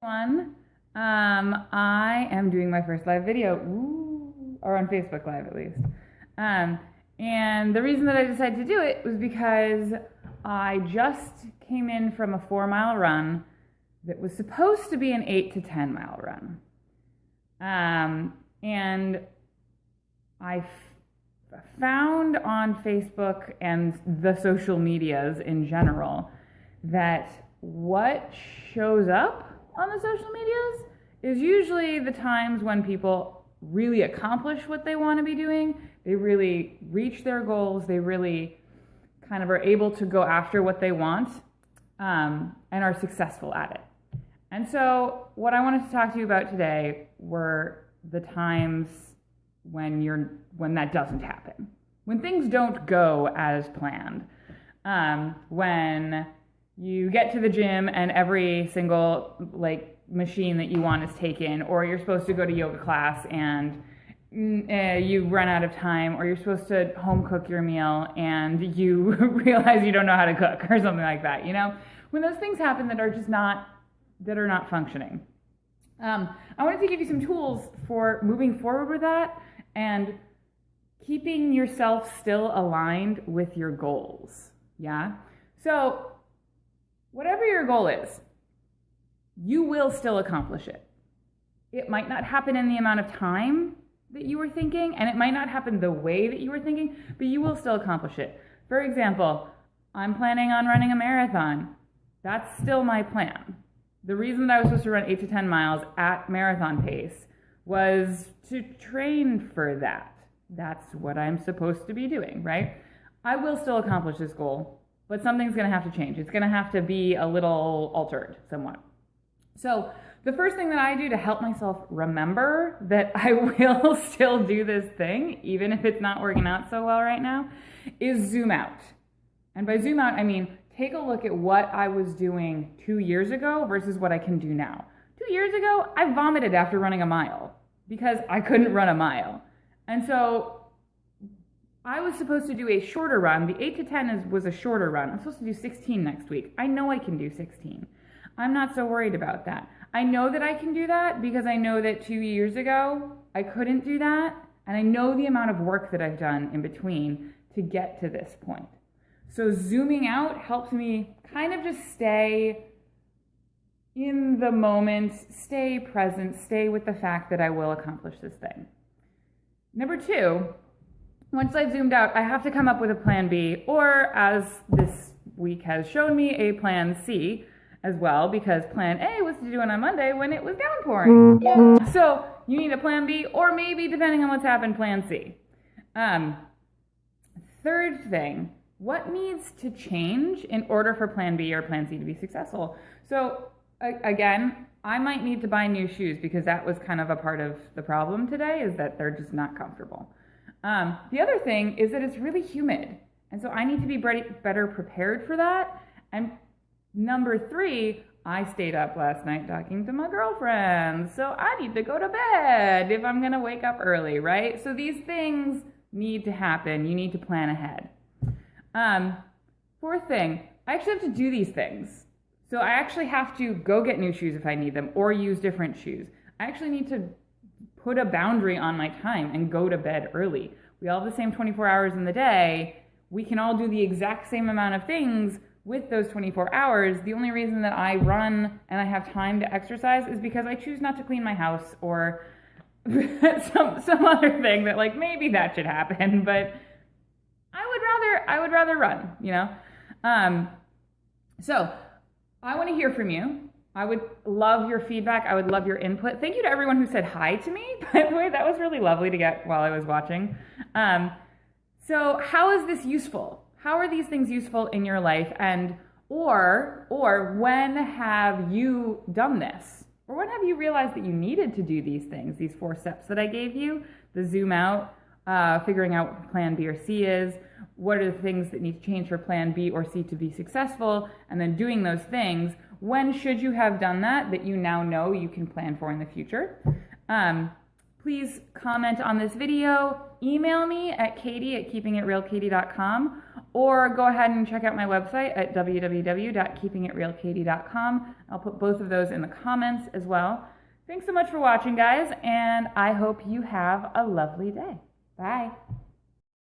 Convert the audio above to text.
Everyone. I am doing my first live video, or on Facebook Live at least. And the reason that I decided to do it was because I just came in from a 4-mile run that was supposed to be an 8 to 10 mile run. And I found on Facebook and the social medias in general that what shows up on the social medias is usually the times when people really accomplish what they want to be doing. They really reach their goals. They really kind of are able to go after what they want, and are successful at it. And so what I wanted to talk to you about today were the times when that doesn't happen, when things don't go as planned, when you get to the gym and every single machine that you want is taken, or you're supposed to go to yoga class and you run out of time, or you're supposed to home cook your meal and you realize you don't know how to cook, or something like that. When those things happen that are not functioning. I wanted to give you some tools for moving forward with that and keeping yourself still aligned with your goals. Yeah? So whatever your goal is, you will still accomplish it. It might not happen in the amount of time that you were thinking, and it might not happen the way that you were thinking, but you will still accomplish it. For example, I'm planning on running a marathon. That's still my plan. The reason that I was supposed to run 8 to 10 miles at marathon pace was to train for that. That's what I'm supposed to be doing, right? I will still accomplish this goal, but something's going to have to change. It's going to have to be a little altered somewhat. So the first thing that I do to help myself remember that I will still do this thing, even if it's not working out so well right now, is zoom out. And by zoom out, I mean take a look at what I was doing 2 years ago versus what I can do now. 2 years ago, I vomited after running a mile because I couldn't run a mile. And so I was supposed to do a shorter run. The 8 to 10 was a shorter run. I'm supposed to do 16 next week. I know I can do 16. I'm not so worried about that. I know that I can do that because I know that 2 years ago, I couldn't do that. And I know the amount of work that I've done in between to get to this point. So zooming out helps me kind of just stay in the moment, stay present, stay with the fact that I will accomplish this thing. Number 2, once I've zoomed out, I have to come up with a plan B, or as this week has shown me, a plan C as well, because plan A was to do it on Monday when it was downpouring. Yeah. So you need a plan B, or maybe, depending on what's happened, plan C. Third thing, what needs to change in order for plan B or plan C to be successful? So again, I might need to buy new shoes because that was kind of a part of the problem today, is that they're just not comfortable. The other thing is that it's really humid. And so I need to be better prepared for that. And number 3, I stayed up last night talking to my girlfriend. So I need to go to bed if I'm going to wake up early, right? So these things need to happen. You need to plan ahead. Fourth thing, I actually have to do these things. So I actually have to go get new shoes if I need them, or use different shoes. I actually need to put a boundary on my time and go to bed early. We all have the same 24 hours in the day. We can all do the exact same amount of things with those 24 hours. The only reason that I run and I have time to exercise is because I choose not to clean my house, or some other thing that maybe that should happen, but I would rather run, So I want to hear from you. I would love your feedback. I would love your input. Thank you to everyone who said hi to me, by the way. That was really lovely to get while I was watching. So how is this useful? How are these things useful in your life? And or when have you done this? Or when have you realized that you needed to do these things, these 4 steps that I gave you? The zoom out, figuring out what plan B or C is, what are the things that need to change for plan B or C to be successful, and then doing those things. When should you have done that you now know you can plan for in the future? Please comment on this video, email me at katie@keepingitrealkatie.com, or go ahead and check out my website at www.keepingitrealkatie.com. I'll put both of those in the comments as well. Thanks so much for watching, guys, and I hope you have a lovely day. Bye.